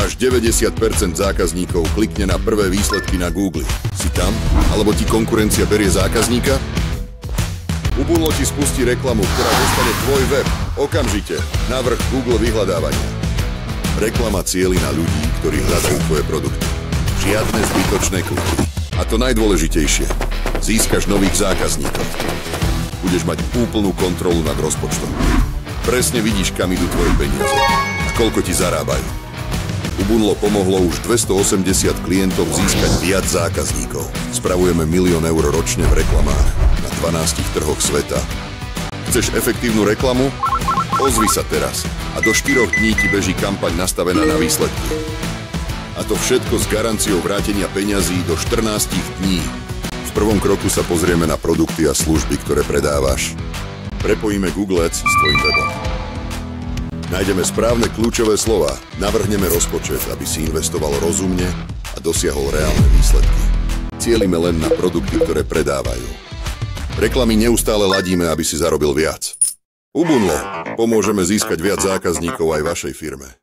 Až 90% zákazníkov klikne na prvé výsledky na Google. Si tam? Alebo ti konkurencia berie zákazníka? Ubunlo ti spustí reklamu, ktorá dostane tvoj web okamžite na vrch Google vyhľadávania. Reklama cieli na ľudí, ktorí hľadajú tvoje produkty. Žiadne zbytočné kliky. A to najdôležitejšie. Získaš nových zákazníkov. Budeš mať úplnú kontrolu nad rozpočtom. Presne vidíš, kam idú tvoje peniaze a koľko ti zarábajú. Ubunlo pomohlo už 280 klientom získať viac zákazníkov. Spravujeme 1 000 000 eur ročne v reklamách na 12 trhoch sveta. Chceš efektívnu reklamu? Ozvi sa teraz a do 4 dní ti beží kampaň nastavená na výsledky. A to všetko s garanciou vrátenia peňazí do 14 dní. V prvom kroku sa pozrieme na produkty a služby, ktoré predávaš. Prepojíme Google Ads s tvojim webom. Nájdeme správne kľúčové slova, navrhneme rozpočet, aby si investoval rozumne a dosiahol reálne výsledky. Cielime len na produkty, ktoré predávajú. Reklamy neustále ladíme, aby si zarobil viac. Ubunlo, pomôžeme získať viac zákazníkov aj vašej firme.